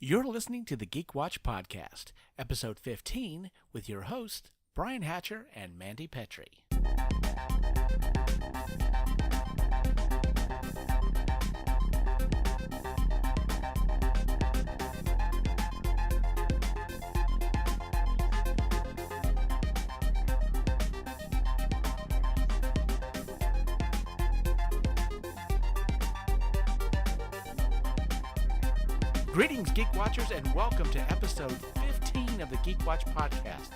You're listening to the GeekWatch Podcast, episode 15, with your hosts, Brian Hatcher and Mandy Petrie. Greetings, Geek Watchers, and welcome to episode 15 of the GeekWatch Podcast.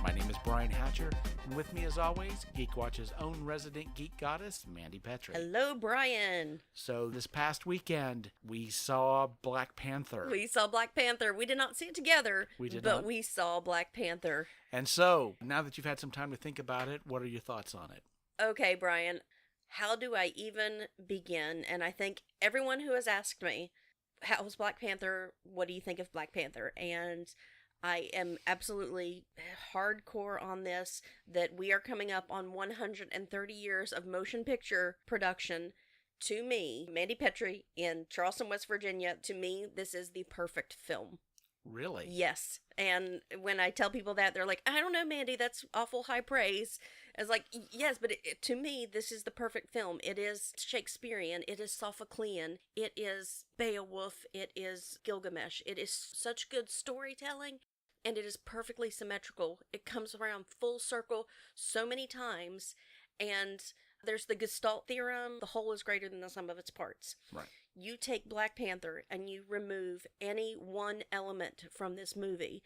My name is Brian Hatcher, and with me, as always, GeekWatch's own resident geek goddess, Mandy Petrie. Hello, Brian. So this past weekend, we saw Black Panther. We saw Black Panther. We did not see it together, but we saw Black Panther. And so, now that you've had some time to think about it, what are your thoughts on it? Okay, Brian, how do I even begin? And I think everyone who has asked me, how was Black Panther? What do you think of Black Panther? And I am absolutely hardcore on this, that we are coming up on 130 years of motion picture production. To me, Mandy Petrie in Charleston, West Virginia, to me, this is the perfect film. Really? Yes. And when I tell people that, they're like, I don't know, Mandy, that's awful high praise. I was like, yes, but to me, this is the perfect film. It is Shakespearean. It is Sophoclean. It is Beowulf. It is Gilgamesh. It is such good storytelling, and it is perfectly symmetrical. It comes around full circle so many times, and there's the Gestalt theorem, the whole is greater than the sum of its parts. Right. You take Black Panther and you remove any one element from this movie,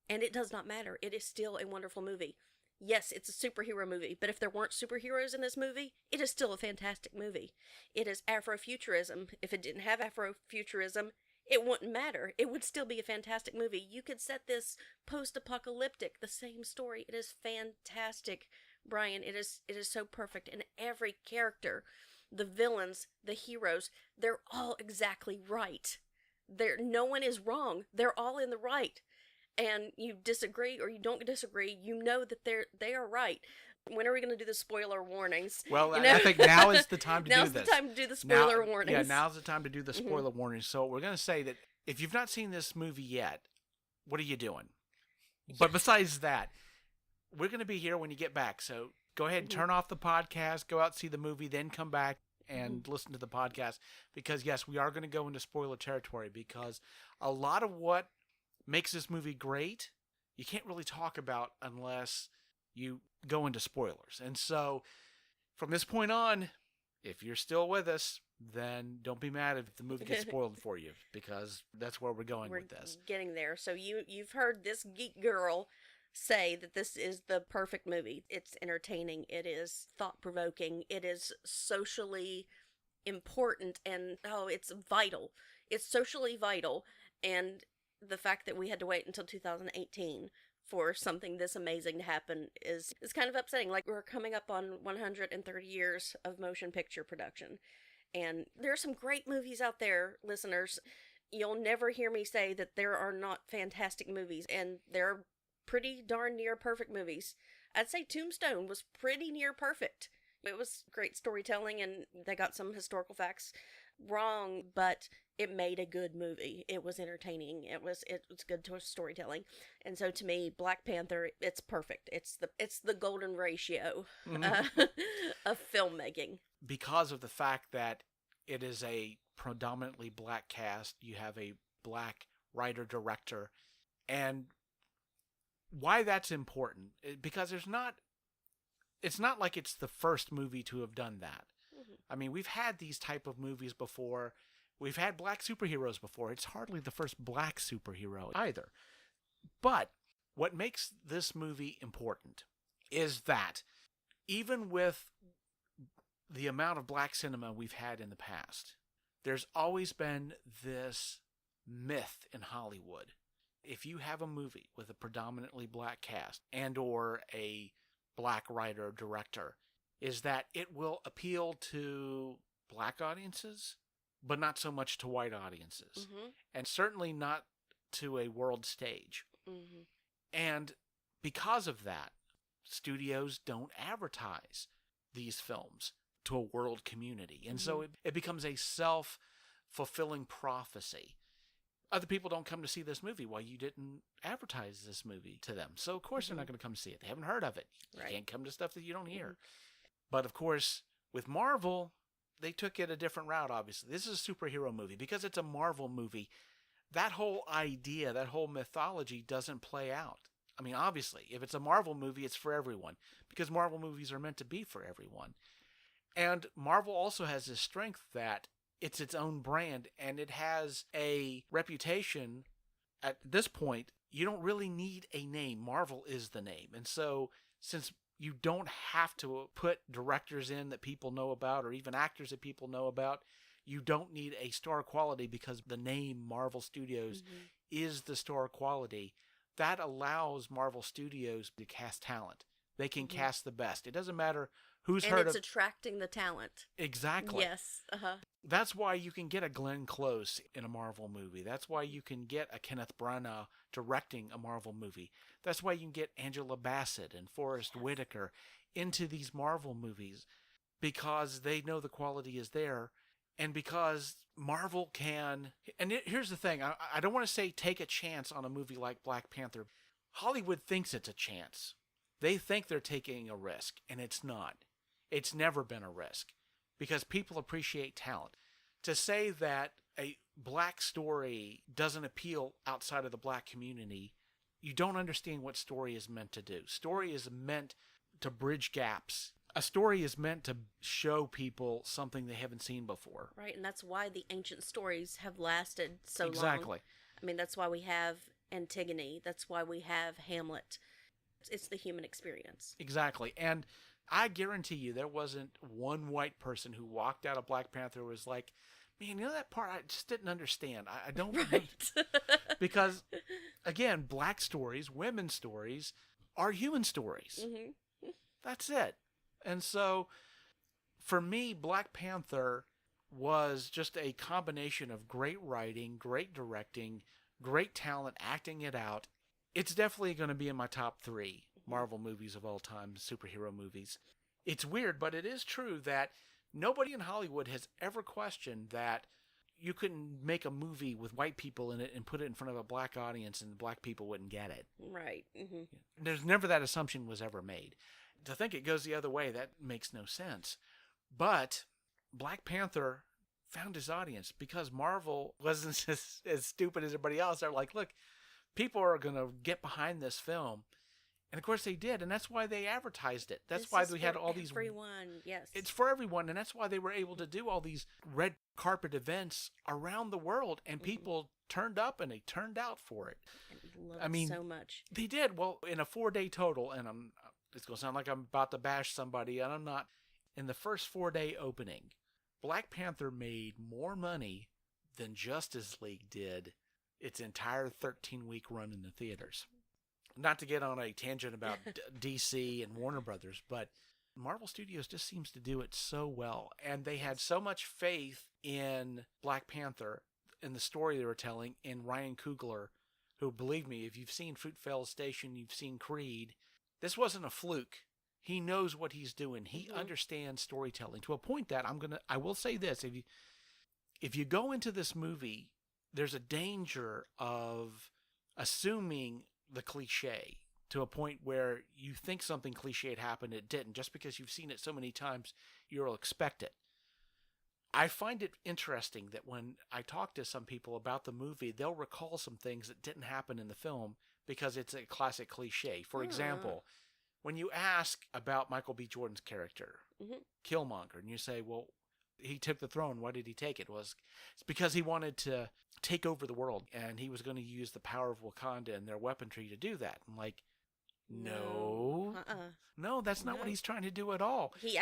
and it does not matter. It is still a wonderful movie. Yes, it's a superhero movie, but if there weren't superheroes in this movie, it is still a fantastic movie. It is Afrofuturism. If it didn't have Afrofuturism, it wouldn't matter. It would still be a fantastic movie. You could set this post-apocalyptic, the same story. It is fantastic, Brian. It is so perfect. And every character, the villains, the heroes, they're all exactly right. No one is wrong. They're all in the right. And you disagree or you don't disagree, you know that they are right. When are we going to do the spoiler warnings? Well, I think now is the time to do this. Now's the time to do the spoiler warnings. Yeah, now's the time to do the spoiler warnings. So we're going to say that if you've not seen this movie yet, what are you doing? But besides that, we're going to be here when you get back. So go ahead and turn off the podcast, go out, see the movie, then come back and listen to the podcast. Because, yes, we are going to go into spoiler territory, because a lot of what makes this movie great, you can't really talk about unless you go into spoilers. And so, from this point on, if you're still with us, then don't be mad if the movie gets spoiled for you, because that's where we're going with this. We're getting there. So you've heard this geek girl say that this is the perfect movie. It's entertaining. It is thought-provoking. It is socially important, and it's vital. It's socially vital, and the fact that we had to wait until 2018 for something this amazing to happen is kind of upsetting. Like, we're coming up on 130 years of motion picture production. And there are some great movies out there, listeners. You'll never hear me say that there are not fantastic movies, and there are pretty darn near perfect movies. I'd say Tombstone was pretty near perfect. It was great storytelling, and they got some historical facts wrong, but it made a good movie. It was entertaining. It was good storytelling. And so to me, Black Panther, it's perfect. It's the golden ratio of filmmaking. Because of the fact that it is a predominantly black cast, you have a black writer-director, and why that's important, because it's not like it's the first movie to have done that. I mean, we've had these type of movies before. We've had black superheroes before. It's hardly the first black superhero either. But what makes this movie important is that even with the amount of black cinema we've had in the past, there's always been this myth in Hollywood. If you have a movie with a predominantly black cast and or a black writer or director, is that it will appeal to black audiences, but not so much to white audiences. And certainly not to a world stage. And because of that, studios don't advertise these films to a world community. And so it becomes a self-fulfilling prophecy. other people don't come to see this movie. Well, you didn't advertise this movie to them. So, of course, they're not going to come see it. They haven't heard of it. Right. You can't come to stuff that you don't hear. But, of course, with Marvel, they took it a different route, obviously. This is a superhero movie. Because it's a Marvel movie, that whole idea, that whole mythology doesn't play out. I mean, obviously, if it's a Marvel movie, it's for everyone. Because Marvel movies are meant to be for everyone. And Marvel also has this strength that it's its own brand, and it has a reputation. At this point, you don't really need a name. Marvel is the name. And so, since you don't have to put directors in that people know about, or even actors that people know about, you don't need a star quality because the name Marvel Studios is the star quality. That allows Marvel Studios to cast talent. They can cast the best. It doesn't matter who's heard of... And it's attracting the talent. Exactly. Yes. That's why you can get a Glenn Close in a Marvel movie. That's why you can get a Kenneth Branagh directing a Marvel movie. That's why you can get Angela Bassett and Forrest Whitaker into these Marvel movies, because they know the quality is there, and because Marvel can... And here's the thing. I don't want to say take a chance on a movie like Black Panther. Hollywood thinks it's a chance. They think they're taking a risk, and it's not. It's never been a risk, because people appreciate talent. To say that a black story doesn't appeal outside of the black community, you don't understand what story is meant to do. Story is meant to bridge gaps. A story is meant to show people something they haven't seen before. Right, and that's why the ancient stories have lasted so long. Exactly. I mean, that's why we have Antigone. That's why we have Hamlet. It's the human experience. Exactly. And I guarantee you there wasn't one white person who walked out of Black Panther who was like, man, you know that part I just didn't understand. I don't... Right. Because, again, black stories, women's stories, are human stories. That's it. And so, for me, Black Panther was just a combination of great writing, great directing, great talent, acting it out. It's definitely going to be in my top 3 Marvel movies of all time, superhero movies. It's weird, but it is true that nobody in Hollywood has ever questioned that you couldn't make a movie with white people in it and put it in front of a black audience and the black people wouldn't get it. Right. There's never that assumption was ever made. To think it goes the other way, that makes no sense. But Black Panther found his audience because Marvel wasn't as stupid as everybody else. They're like, look, people are going to get behind this film. And of course they did. And that's why they advertised it. That's why we had all these... Everyone, yes. It's for everyone. And that's why they were able to do all these red carpet events around the world. And people turned up and they turned out for it. I mean, so much. They did. Well, in a 4-day total, and it's going to sound like I'm about to bash somebody, and I'm not. In the first 4-day opening, Black Panther made more money than Justice League did its entire 13-week run in the theaters. Not to get on a tangent about DC and Warner Brothers, but Marvel Studios just seems to do it so well. And they had so much faith in Black Panther, in the story they were telling, in Ryan Coogler, who, believe me, if you've seen Fruitvale Station, you've seen Creed, this wasn't a fluke. He knows what he's doing. He understands storytelling to a point that I will say this. If you go into this movie, there's a danger of assuming the cliche to a point where you think something cliched happened, it didn't. Just because you've seen it so many times, you'll expect it. I find it interesting that when I talk to some people about the movie, they'll recall some things that didn't happen in the film because it's a classic cliche. For example, when you ask about Michael B. Jordan's character, Killmonger, and you say, well, he took the throne. Why did he take it? It's because he wanted to take over the world, and he was going to use the power of Wakanda and their weaponry to do that. I'm like, no, that's not what he's trying to do at all. He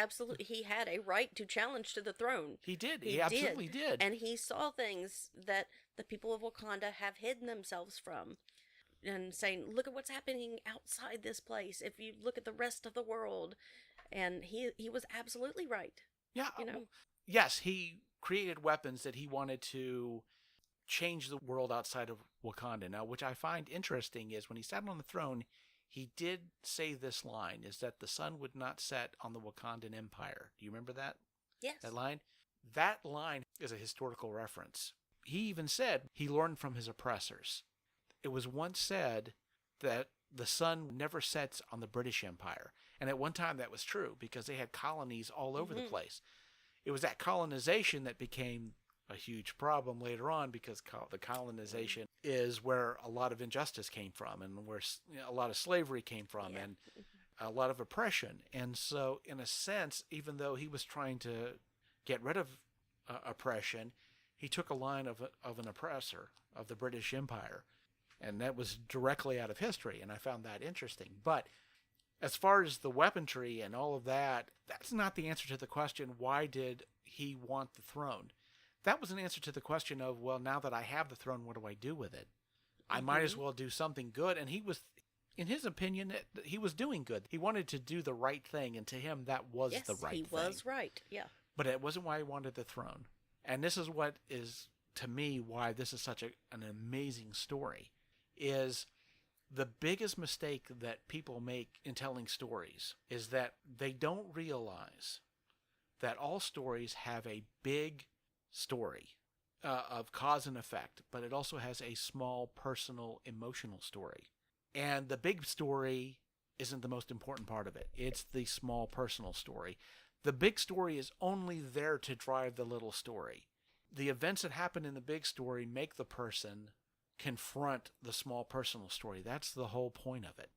had a right to challenge to the throne. He did. He absolutely did. And he saw things that the people of Wakanda have hidden themselves from. And saying, look at what's happening outside this place. If you look at the rest of the world. And he was absolutely right. Yeah. Yes, he created weapons that he wanted to change the world outside of Wakanda. Now, which I find interesting is when he sat on the throne, he did say this line, is that the sun would not set on the Wakandan Empire. Do you remember that? Yes. That line? That line is a historical reference. he even said he learned from his oppressors. It was once said that the sun never sets on the British Empire. And at one time that was true because they had colonies all over the place. It was that colonization that became a huge problem later on because the colonization is where a lot of injustice came from and where a lot of slavery came from and a lot of oppression. And so in a sense, even though he was trying to get rid of oppression, he took a line of an oppressor of the British Empire. And that was directly out of history, and I found that interesting. But as far as the weaponry and all of that, that's not the answer to the question, why did he want the throne? That was an answer to the question of, well, now that I have the throne, what do I do with it? I might as well do something good. And he was, in his opinion, he was doing good. He wanted to do the right thing, and to him, that was the right thing. Yes, he was right, yeah. But it wasn't why he wanted the throne. And this is what is, to me, why this is such an amazing story. Is the biggest mistake that people make in telling stories is that they don't realize that all stories have a big story of cause and effect, but it also has a small personal emotional story. And the big story isn't the most important part of it. It's the small personal story. The big story is only there to drive the little story. The events that happen in the big story make the person confront the small personal story. That's the whole point of it.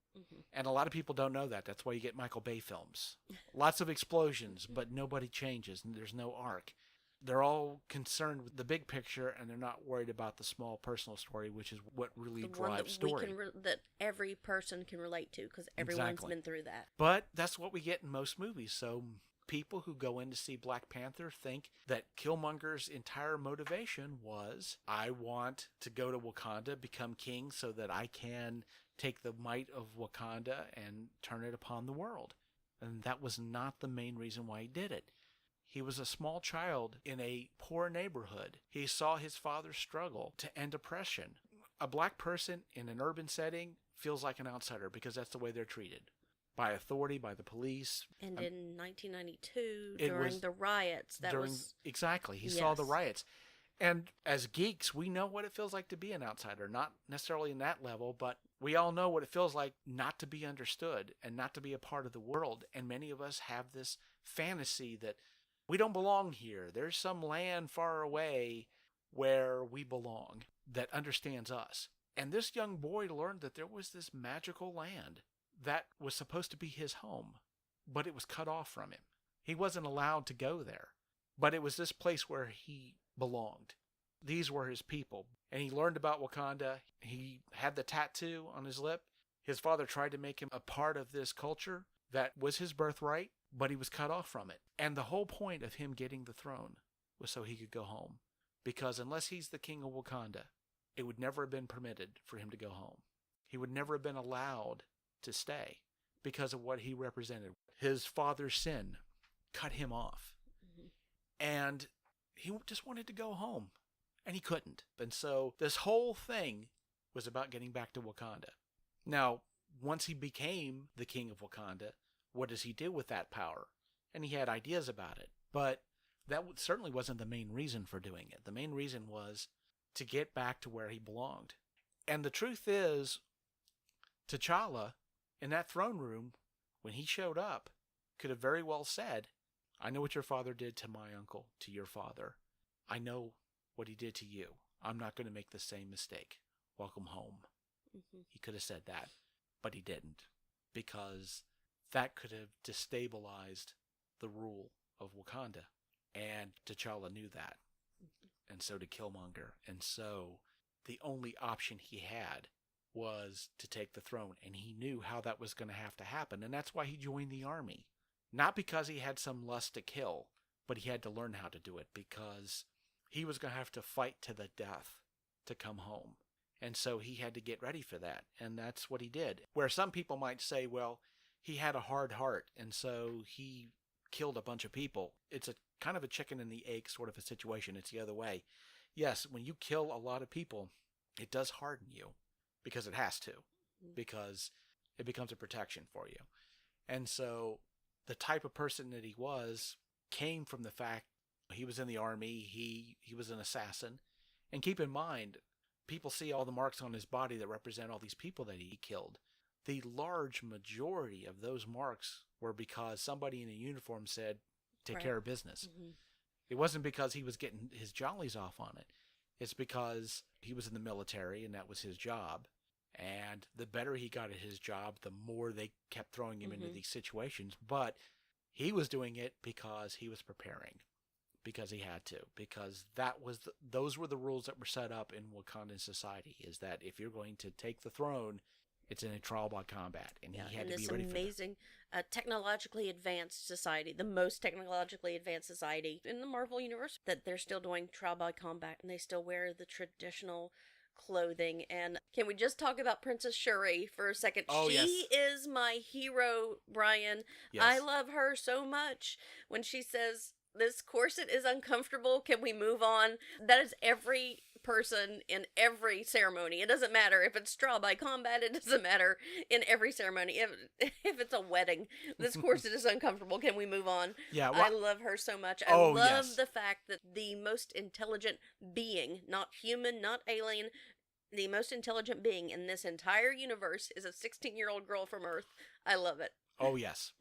And a lot of people don't know that. That's why you get Michael Bay films. Lots of explosions, but nobody changes and there's no arc. They're all concerned with the big picture and they're not worried about the small personal story, which is what really drives story. That every person can relate to because everyone's been through that. But that's what we get in most movies. So people who go in to see Black Panther think that Killmonger's entire motivation was, I want to go to Wakanda, become king so that I can take the might of Wakanda and turn it upon the world. And that was not the main reason why he did it. He was a small child in a poor neighborhood. He saw his father struggle to end oppression. A black person in an urban setting feels like an outsider because that's the way they're treated. By authority, by the police. And in 1992, during the riots, Exactly. He saw the riots. And as geeks, we know what it feels like to be an outsider. Not necessarily in that level, but we all know what it feels like not to be understood and not to be a part of the world. And many of us have this fantasy that we don't belong here. There's some land far away where we belong that understands us. And this young boy learned that there was this magical land that was supposed to be his home, but it was cut off from him. He wasn't allowed to go there, but it was this place where he belonged. These were his people, and he learned about Wakanda. He had the tattoo on his lip. His father tried to make him a part of this culture that was his birthright, but he was cut off from it. And the whole point of him getting the throne was so he could go home, because unless he's the king of Wakanda, it would never have been permitted for him to go home. He would never have been allowed to stay because of what he represented. His father's sin cut him off. And he just wanted to go home, and he couldn't. And so this whole thing was about getting back to Wakanda. Now, once he became the king of Wakanda, what does he do with that power? And he had ideas about it, but that certainly wasn't the main reason for doing it. The main reason was to get back to where he belonged. And the truth is, T'Challa, in that throne room, when he showed up, could have very well said, I know what your father did to my uncle, to your father. I know what he did to you. I'm not going to make the same mistake. Welcome home. He could have said that, but he didn't, because that could have destabilized the rule of Wakanda. And T'Challa knew that. And so did Killmonger. And so the only option he had was to take the throne. And he knew how that was going to have to happen. And that's why he joined the army. Not because he had some lust to kill, but he had to learn how to do it, because he was going to have to fight to the death to come home. And so he had to get ready for that. And that's what he did. Where some people might say, well, he had a hard heart, and so he killed a bunch of people. It's a kind of a chicken and the egg sort of a situation. It's the other way. Yes, when you kill a lot of people, it does harden you, because it has to, because it becomes a protection for you. And so the type of person that he was came from the fact he was in the army, he was an assassin, And keep in mind, people see all the marks on his body that represent all these people that he killed. The large majority of those marks were because somebody in a uniform said, take care of business. Mm-hmm. It wasn't because he was getting his jollies off on it. It's because he was in the military and that was his job. And the better he got at his job, the more they kept throwing him into these situations. But he was doing it because he was preparing, because he had to, because those were the rules that were set up in Wakandan society, is that if you're going to take the throne, it's in a trial by combat, and he had to be ready for that. Amazing, technologically advanced society, the most technologically advanced society in the Marvel universe, that they're still doing trial by combat, and they still wear the traditional clothing. And can we just talk about Princess Shuri for a second? Oh, she is my hero, Brian. Yes. I love her so much. When she says, this corset is uncomfortable, can we move on? That is every person in every ceremony. It doesn't matter if it's trial by combat. It doesn't matter in every ceremony. If it's a wedding, this corset is uncomfortable, can we move on? Yeah, well, I love her so much. I love the fact that the most intelligent being, not human, not alien, the most intelligent being in this entire universe is a 16-year-old girl from Earth. I love it. Oh, yes.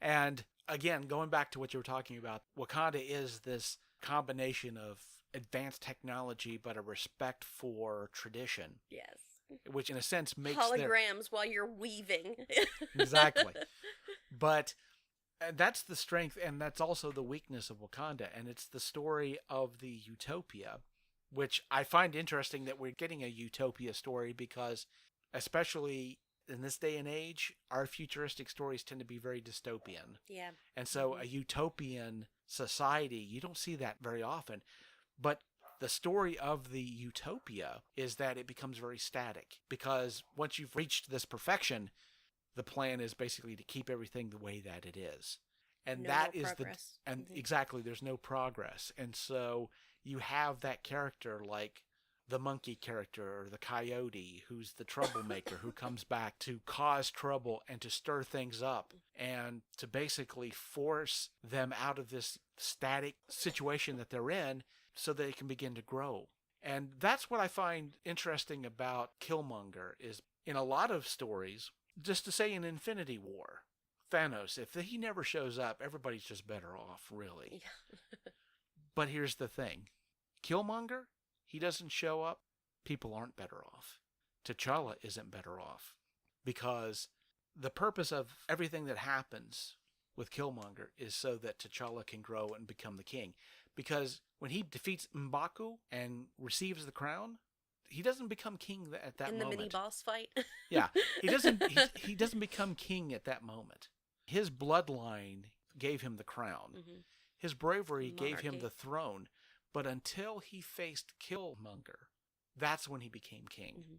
And again, going back to what you were talking about, Wakanda is this combination of advanced technology but a respect for tradition. Yes. Which in a sense makes holograms while you're weaving. Exactly. But that's the strength, and that's also the weakness of Wakanda, and it's the story of the utopia, which I find interesting that we're getting a utopia story, because especially in this day and age, our futuristic stories tend to be very dystopian. Yeah. And so a utopian society, you don't see that very often. But the story of the utopia is that it becomes very static, because once you've reached this perfection, the plan is basically to keep everything the way that it is. And that is progress. Exactly, there's no progress. And so you have that character like the monkey character or the coyote, who's the troublemaker, who comes back to cause trouble and to stir things up and to basically force them out of this static situation that they're in so they can begin to grow. And that's what I find interesting about Killmonger, is in a lot of stories, just to say in Infinity War, Thanos, if he never shows up, everybody's just better off, really. Yeah. But here's the thing. Killmonger, he doesn't show up, people aren't better off. T'Challa isn't better off, because the purpose of everything that happens with Killmonger is so that T'Challa can grow and become the king. Because when he defeats M'Baku and receives the crown, he doesn't become king at that moment. In the mini-boss fight? Yeah. He doesn't become king at that moment. His bloodline gave him the crown. Mm-hmm. His bravery gave him the throne. But until he faced Killmonger, that's when he became king. Mm-hmm.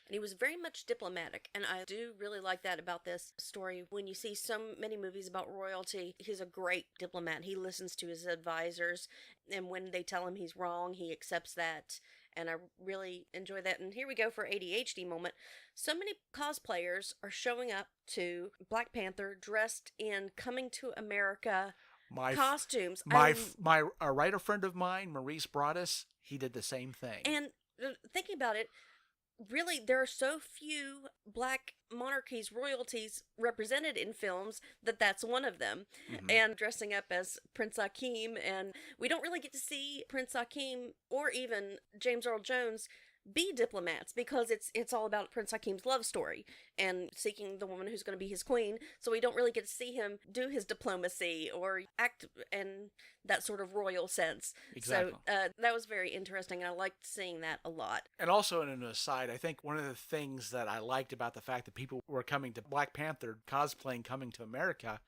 And he was very much diplomatic. And I do really like that about this story. When you see so many movies about royalty, he's a great diplomat. He listens to his advisors. And when they tell him he's wrong, he accepts that. And I really enjoy that. And here we go for ADHD moment. So many cosplayers are showing up to Black Panther dressed in Coming to America costumes. A writer friend of mine, Maurice Broaddus, he did the same thing. And thinking about it, really, there are so few black monarchies, royalties represented in films that's one of them. Mm-hmm. And dressing up as Prince Akeem, and we don't really get to see Prince Akeem or even James Earl Jones be diplomats, because it's all about Prince Akeem's love story and seeking the woman who's going to be his queen. So we don't really get to see him do his diplomacy or act in that sort of royal sense. Exactly. So that was very interesting, and I liked seeing that a lot. And also, in an aside, I think one of the things that I liked about the fact that people were coming to Black Panther cosplaying Coming to America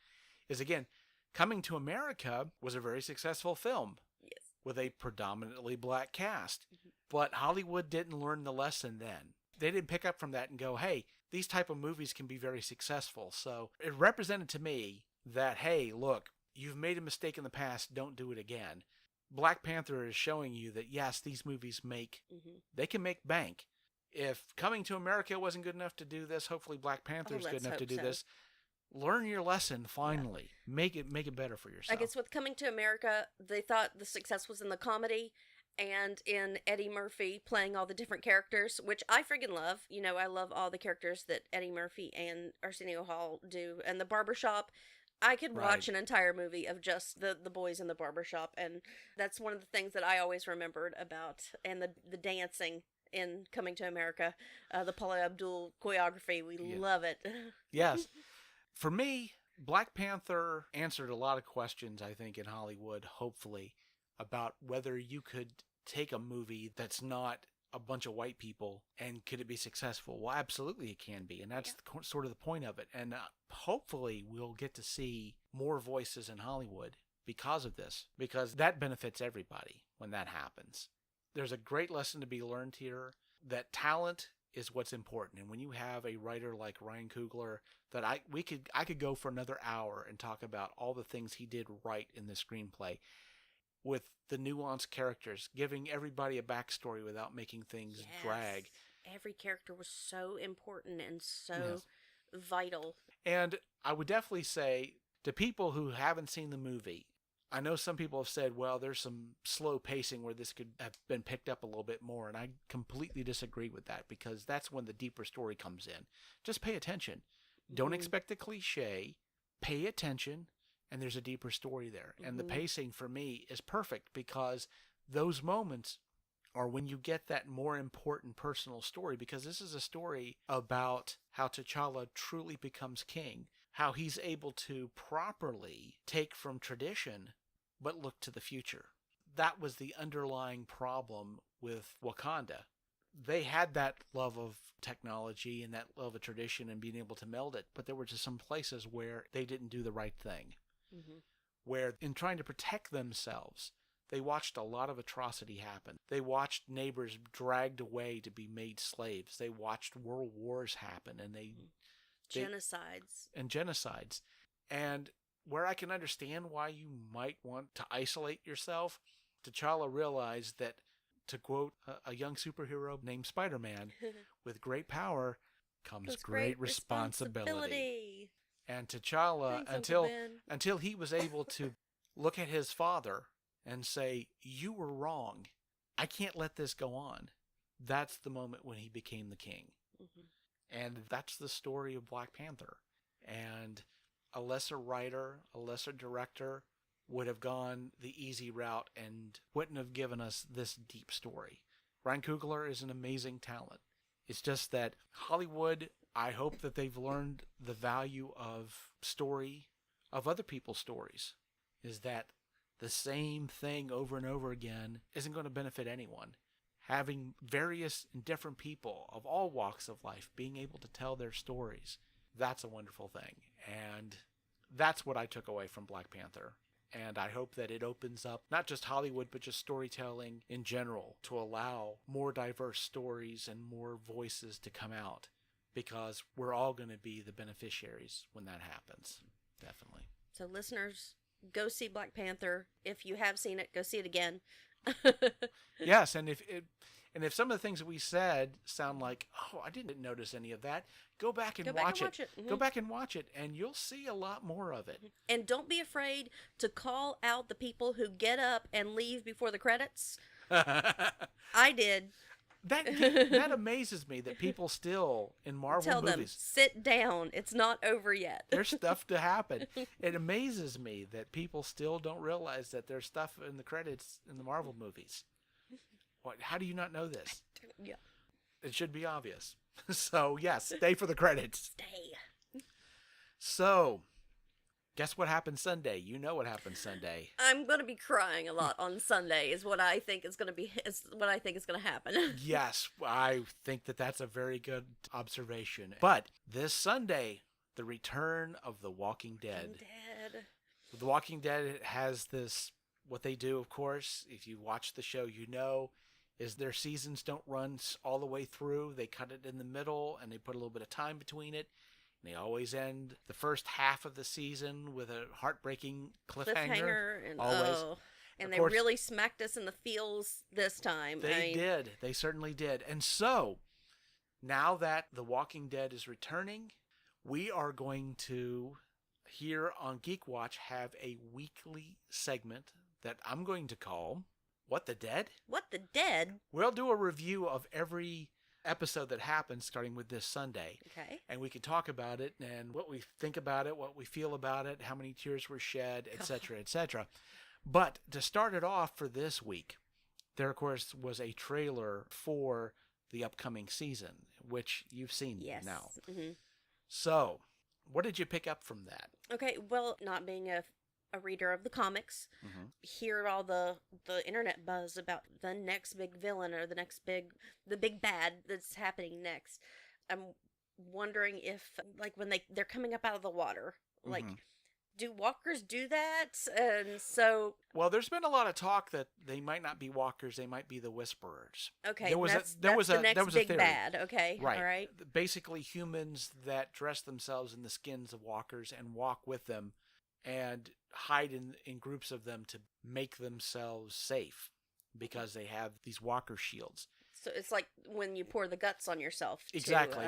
is, again, Coming to America was a very successful film. Yes. With a predominantly black cast. Mm-hmm. But Hollywood didn't learn the lesson then. They didn't pick up from that and go, hey, these type of movies can be very successful. So it represented to me that, hey, look, you've made a mistake in the past, don't do it again. Black Panther is showing you that, yes, these movies they can make bank. If Coming to America wasn't good enough to do this, hopefully Black Panther is good enough to do this. Learn your lesson, finally. Yeah. Make it better for yourself. I guess with Coming to America, they thought the success was in the comedy, and in Eddie Murphy playing all the different characters, which I freaking love. You know, I love all the characters that Eddie Murphy and Arsenio Hall do. And the barbershop, I could watch Right. an entire movie of just the boys in the barbershop. And that's one of the things that I always remembered about, and the dancing in Coming to America, the Paula Abdul choreography. We Yeah. love it. Yes. For me, Black Panther answered a lot of questions, I think, in Hollywood, hopefully, about whether you could take a movie that's not a bunch of white people and could it be successful? Well, absolutely it can be. And that's sort of the point of it. And hopefully we'll get to see more voices in Hollywood because of this, because that benefits everybody when that happens. There's a great lesson to be learned here that talent is what's important. And when you have a writer like Ryan Coogler, that I could go for another hour and talk about all the things he did right in the screenplay, with the nuanced characters, giving everybody a backstory without making things drag. Every character was so important and so vital. And I would definitely say to people who haven't seen the movie, I know some people have said, well, there's some slow pacing where this could have been picked up a little bit more. And I completely disagree with that, because that's when the deeper story comes in. Just pay attention. Don't expect the cliche. Pay attention. And there's a deeper story there. And the pacing for me is perfect, because those moments are when you get that more important personal story, because this is a story about how T'Challa truly becomes king, how he's able to properly take from tradition but look to the future. That was the underlying problem with Wakanda. They had that love of technology and that love of tradition and being able to meld it, but there were just some places where they didn't do the right thing. Where in trying to protect themselves, they watched a lot of atrocity happen. They watched neighbors dragged away to be made slaves. They watched world wars happen, and genocides. And where I can understand why you might want to isolate yourself, T'Challa realized that, to quote a young superhero named Spider-Man, with great power comes great responsibility. And T'Challa, until he was able to look at his father and say, you were wrong, I can't let this go on. That's the moment when he became the king. And that's the story of Black Panther. And a lesser writer, a lesser director would have gone the easy route and wouldn't have given us this deep story. Ryan Coogler is an amazing talent. It's just that Hollywood, I hope that they've learned the value of story, of other people's stories, is that the same thing over and over again isn't going to benefit anyone. Having various and different people of all walks of life being able to tell their stories, that's a wonderful thing. And that's what I took away from Black Panther. And I hope that it opens up not just Hollywood, but just storytelling in general, to allow more diverse stories and more voices to come out, because we're all going to be the beneficiaries when that happens. Definitely. So listeners, go see Black Panther. If you have seen it, go see it again. Yes, and if some of the things that we said sound like, oh, I didn't notice any of that, go back and watch it. Go back and watch it, and you'll see a lot more of it. And don't be afraid to call out the people who get up and leave before the credits. I did. That amazes me that people still, in Marvel Tell them, movies, sit down. It's not over yet. There's stuff to happen. It amazes me that people still don't realize that there's stuff in the credits in the Marvel movies. What? How do you not know this? Yeah. It should be obvious. So, yes, stay for the credits. Stay. So, guess what happens Sunday? You know what happens Sunday. I'm going to be crying a lot on Sunday is what I think is going to happen. Yes, I think that that's a very good observation. But this Sunday, the return of The Walking Dead. The Walking Dead has this, what they do, of course, if you watch the show, you know, is their seasons don't run all the way through. They cut it in the middle, and they put a little bit of time between it. And they always end the first half of the season with a heartbreaking cliffhanger. And, always. And they really smacked us in the feels this time. They did. They certainly did. And so, now that The Walking Dead is returning, we are going to, here on GeekWatch, have a weekly segment that I'm going to call What, the dead? What the dead? We'll do a review of every episode that happens starting with this Sunday. Okay. And we can talk about it and what we think about it, what we feel about it, how many tears were shed, etc., etc. But to start it off for this week, there, of course, was a trailer for the upcoming season, which you've seen now. Mm-hmm. So, what did you pick up from that? Okay, well, not being a reader of the comics, hear all the internet buzz about the next big villain or the big bad that's happening next. I'm wondering if, like, when they're coming up out of the water, like, do walkers do that? And so... Well, there's been a lot of talk that they might not be walkers, they might be the Whisperers. Okay, there was the next a big theory. bad. Okay, right. All right. Basically, humans that dress themselves in the skins of walkers and walk with them and hide in groups of them to make themselves safe because they have these walker shields. So it's like when you pour the guts on yourself. Exactly,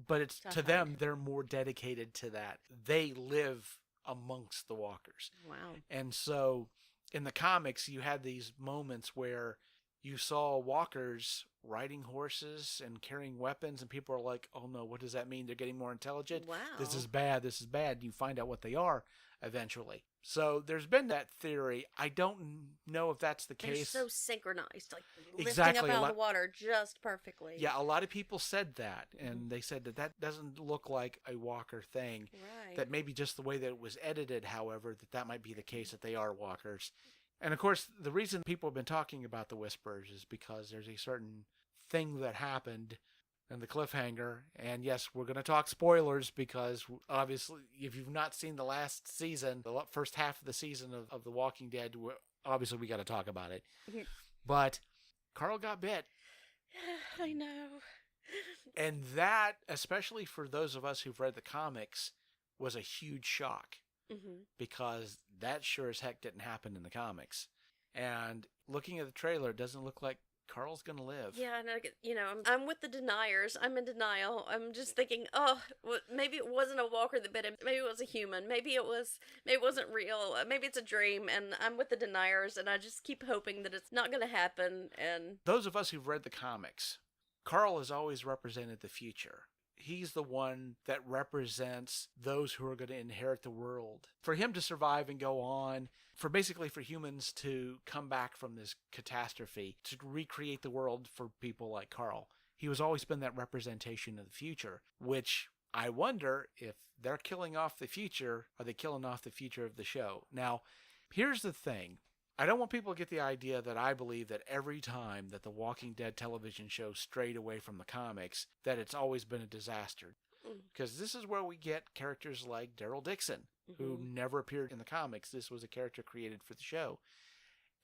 but it's to them hide. they're more dedicated to that. They live amongst the walkers. Wow. And so in the comics you had these moments where you saw walkers riding horses and carrying weapons, and people are like, oh no, what does that mean? They're getting more intelligent? Wow. This is bad. You find out what they are eventually. So there's been that theory. I don't know if that's the case. They're so synchronized, like exactly. lifting up out of the water just perfectly. Yeah, a lot of people said that, and they said that doesn't look like a walker thing. Right. That maybe just the way that it was edited, however, that might be the case, that they are walkers. And of course, the reason people have been talking about the Whisperers is because there's a certain thing that happened in the cliffhanger. And yes, we're going to talk spoilers because obviously, if you've not seen the last season, the first half of the season of The Walking Dead, obviously we got to talk about it. But Carl got bit. I know. And that, especially for those of us who've read the comics, was a huge shock. Because that sure as heck didn't happen in the comics. And looking at the trailer, it doesn't look like Carl's going to live. Yeah, and I'm with the deniers. I'm in denial. I'm just thinking, maybe it wasn't a walker that bit him. Maybe it was a human. Maybe it wasn't real. Maybe it's a dream. And I'm with the deniers, and I just keep hoping that it's not going to happen. And those of us who've read the comics, Carl has always represented the future. He's the one that represents those who are going to inherit the world. For him to survive and go on, for humans to come back from this catastrophe, to recreate the world for people like Carl. He has always been that representation of the future, which I wonder if they're killing off the future, are they killing off the future of the show? Now, here's the thing. I don't want people to get the idea that I believe that every time that the Walking Dead television show strayed away from the comics, that it's always been a disaster. Because this is where we get characters like Daryl Dixon, who never appeared in the comics. This was a character created for the show.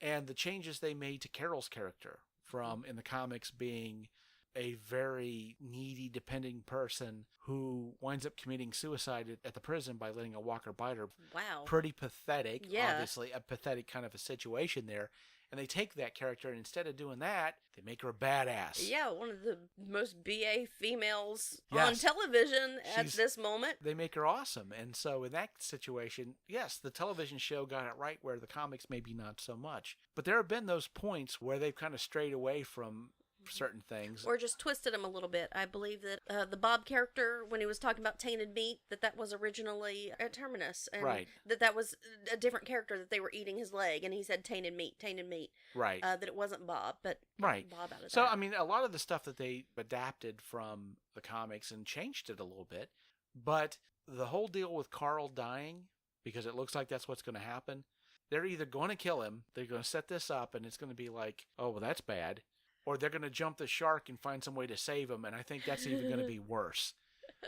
And the changes they made to Carol's character, from in the comics being a very needy, dependent person who winds up committing suicide at the prison by letting a walker bite her. Wow. Pretty pathetic, yeah. Obviously, a pathetic kind of a situation there. And they take that character, and instead of doing that, they make her a badass. Yeah, one of the most BA females on television at this moment. They make her awesome. And so in that situation, yes, the television show got it right, where the comics maybe not so much. But there have been those points where they've kind of strayed away from certain things, or just twisted them a little bit. I believe that the Bob character, when he was talking about tainted meat, that was originally a terminus, and right. that was a different character, that they were eating his leg, and he said tainted meat, right. That it wasn't Bob, but right. Bob out of so that. I mean, a lot of the stuff that they adapted from the comics and changed it a little bit, but the whole deal with Carl dying, because it looks like that's what's going to happen, they're either going to kill him, they're going to set this up, and it's going to be like, oh, well, that's bad, or they're going to jump the shark and find some way to save him, and I think that's even going to be worse.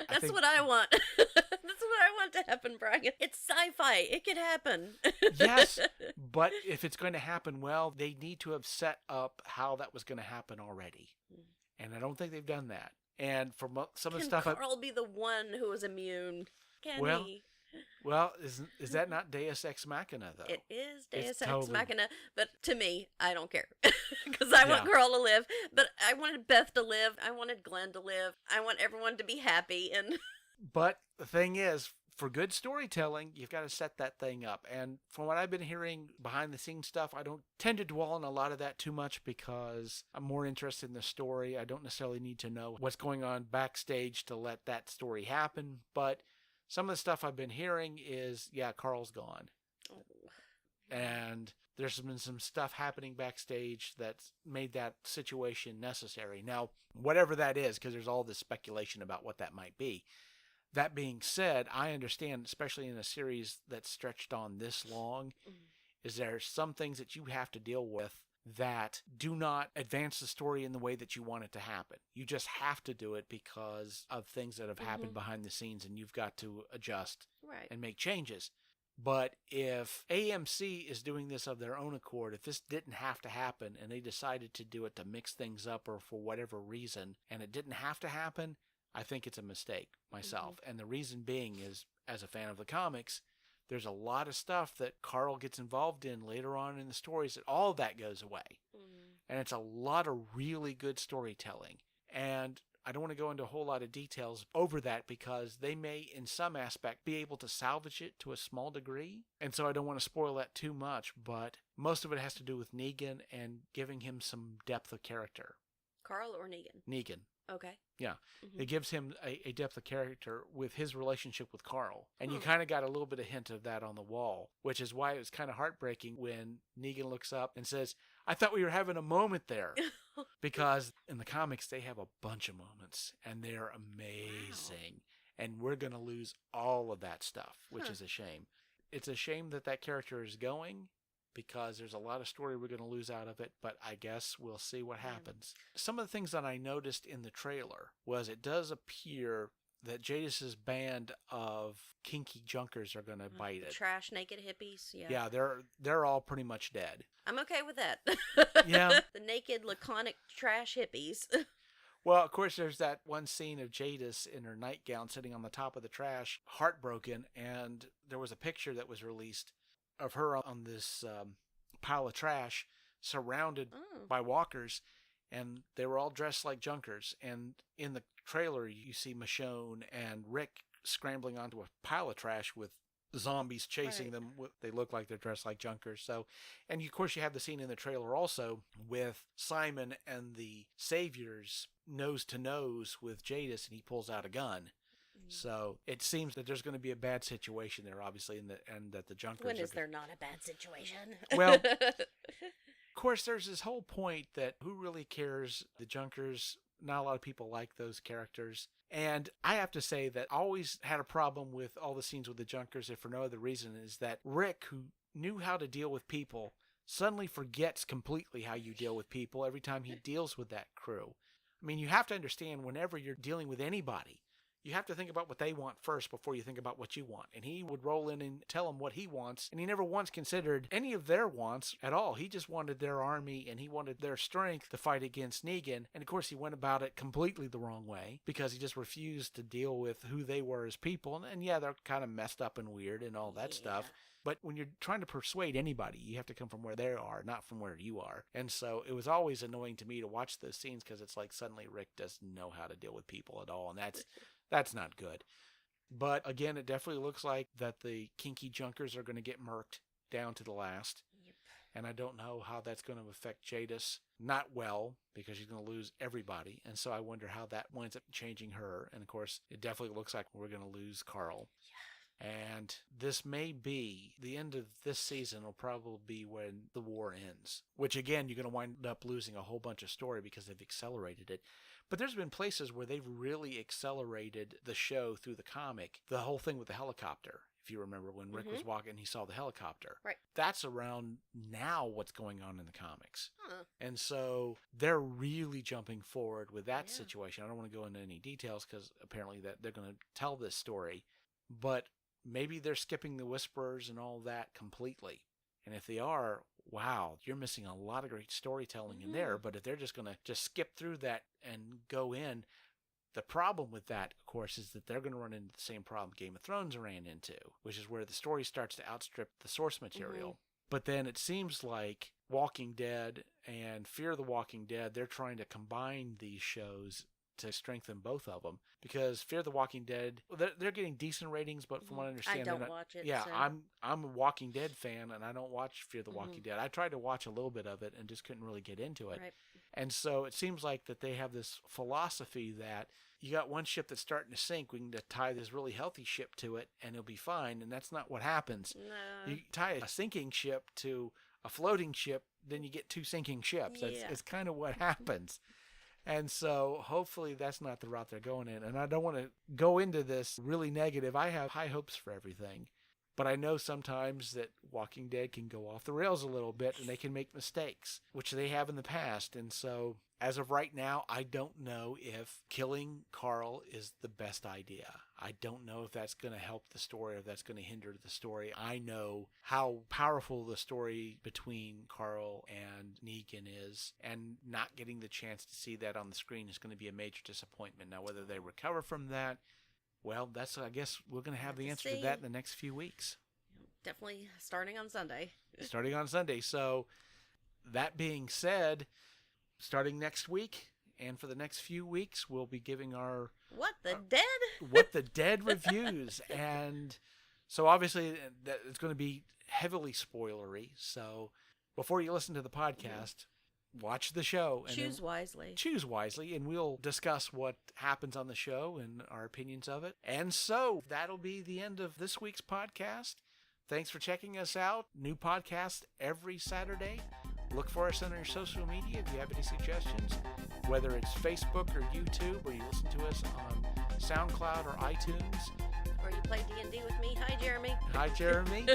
That's what I want. That's what I want to happen, Brian. It's sci-fi. It could happen. Yes, but if it's going to happen well, they need to have set up how that was going to happen already. And I don't think they've done that. And from some of the stuff... Can Carl be the one who is immune? Can he? Well, is that not Deus Ex Machina, though? It is Deus Ex totally... Machina, but to me, I don't care. Because I want Carl to live, but I wanted Beth to live, I wanted Glenn to live, I want everyone to be happy, and... But the thing is, for good storytelling, you've got to set that thing up. And from what I've been hearing behind the scenes stuff, I don't tend to dwell on a lot of that too much because I'm more interested in the story. I don't necessarily need to know what's going on backstage to let that story happen. But some of the stuff I've been hearing is, yeah, Carl's gone. Oh. And there's been some stuff happening backstage that's made that situation necessary. Now, whatever that is, because there's all this speculation about what that might be. That being said, I understand, especially in a series that's stretched on this long, is there some things that you have to deal with that do not advance the story in the way that you want it to happen. You just have to do it because of things that have happened behind the scenes, and you've got to adjust and make changes. But if AMC is doing this of their own accord, if this didn't have to happen and they decided to do it to mix things up or for whatever reason, and it didn't have to happen, I think it's a mistake myself. And the reason being is, as a fan of the comics, there's a lot of stuff that Carl gets involved in later on in the stories that all of that goes away. And it's a lot of really good storytelling. And I don't want to go into a whole lot of details over that because they may, in some aspect, be able to salvage it to a small degree. And so I don't want to spoil that too much, but most of it has to do with Negan and giving him some depth of character. Carl or Negan? Negan. Okay. Yeah. It gives him a depth of character with his relationship with Carl. And you kind of got a little bit of hint of that on the wall, which is why it was kind of heartbreaking when Negan looks up and says, I thought we were having a moment there. Because in the comics, they have a bunch of moments and they're amazing. And we're going to lose all of that stuff, which is a shame. It's a shame that that character is going, because there's a lot of story we're going to lose out of it, but I guess we'll see what happens. Some of the things that I noticed in the trailer was it does appear that Jadis's band of kinky junkers are going to bite it. Trash naked hippies, Yeah, they're all pretty much dead. I'm okay with that. Yeah. The naked, laconic trash hippies. Well, of course, there's that one scene of Jadis in her nightgown sitting on the top of the trash, heartbroken, and there was a picture that was released of her on this pile of trash surrounded by walkers, and they were all dressed like junkers. And in the trailer, you see Michonne and Rick scrambling onto a pile of trash with zombies chasing them. They look like they're dressed like junkers. So, and of course, you have the scene in the trailer also with Simon and the Saviors nose to nose with Jadis, and he pulls out a gun. So it seems that there's going to be a bad situation there, obviously, and that the junkers. When is there not a bad situation? Well, of course, there's this whole point that who really cares? The junkers, not a lot of people like those characters. And I have to say that I always had a problem with all the scenes with the junkers, if for no other reason, is that Rick, who knew how to deal with people, suddenly forgets completely how you deal with people every time he deals with that crew. I mean, you have to understand whenever you're dealing with anybody, you have to think about what they want first before you think about what you want. And he would roll in and tell them what he wants. And he never once considered any of their wants at all. He just wanted their army and he wanted their strength to fight against Negan. And of course, he went about it completely the wrong way because he just refused to deal with who they were as people. And yeah, they're kind of messed up and weird and all that stuff. But when you're trying to persuade anybody, you have to come from where they are, not from where you are. And so it was always annoying to me to watch those scenes because it's like suddenly Rick doesn't know how to deal with people at all. And that's not good. But again, it definitely looks like that the kinky junkers are going to get murked down to the last. Yep. And I don't know how that's going to affect Jadis. Not well, because she's going to lose everybody. And so I wonder how that winds up changing her. And of course, it definitely looks like we're going to lose Carl. Yeah. And this may be the end of this season will probably be when the war ends, which again, you're going to wind up losing a whole bunch of story because they've accelerated it. But there's been places where they've really accelerated the show through the comic. The whole thing with the helicopter, if you remember when Rick was walking, he saw the helicopter. Right. That's around now what's going on in the comics. And so they're really jumping forward with that situation. I don't want to go into any details because apparently that they're going to tell this story. But maybe they're skipping the Whisperers and all that completely. And if they are, wow, you're missing a lot of great storytelling in there. But if they're just going to just skip through that and go in, the problem with that, of course, is that they're going to run into the same problem Game of Thrones ran into, which is where the story starts to outstrip the source material. But then it seems like Walking Dead and Fear the Walking Dead, they're trying to combine these shows to strengthen both of them, because Fear the Walking Dead, they're getting decent ratings, but from what I understand, I don't watch it. Yeah, so. I'm a Walking Dead fan, and I don't watch Fear the Walking Dead. I tried to watch a little bit of it and just couldn't really get into it. Right. And so it seems like that they have this philosophy that you got one ship that's starting to sink, we can tie this really healthy ship to it, and it'll be fine. And that's not what happens. No. You tie a sinking ship to a floating ship, then you get two sinking ships. Yeah. It's kind of what happens. And so hopefully that's not the route they're going in. And I don't want to go into this really negative. I have high hopes for everything. But I know sometimes that Walking Dead can go off the rails a little bit and they can make mistakes, which they have in the past. And so as of right now, I don't know if killing Carl is the best idea. I don't know if that's going to help the story or if that's going to hinder the story. I know how powerful the story between Carl and Negan is, and not getting the chance to see that on the screen is going to be a major disappointment. Now, whether they recover from that, well, I guess we're going to have the answer to that in the next few weeks. Definitely starting on Sunday. Starting on Sunday. So that being said, starting next week and for the next few weeks, we'll be giving our What the Dead reviews. And so obviously it's going to be heavily spoilery. So before you listen to the podcast, watch the show. And choose wisely. Choose wisely, and we'll discuss what happens on the show and our opinions of it. And so that'll be the end of this week's podcast. Thanks for checking us out. New podcast every Saturday. Look for us on your social media if you have any suggestions, whether it's Facebook or YouTube, or you listen to us on SoundCloud or iTunes. Or you play D&D with me. Hi, Jeremy. Hi, Jeremy.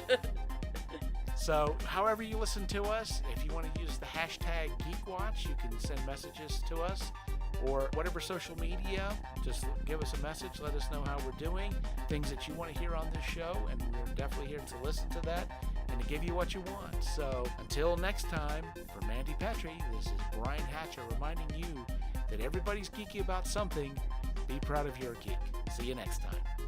So, however you listen to us, if you want to use the hashtag GeekWatch, you can send messages to us, or whatever social media, just give us a message, let us know how we're doing, things that you want to hear on this show, and we're definitely here to listen to that and to give you what you want. So, until next time, for Mandy Petrie, this is Brian Hatcher reminding you that everybody's geeky about something. Be proud of your geek. See you next time.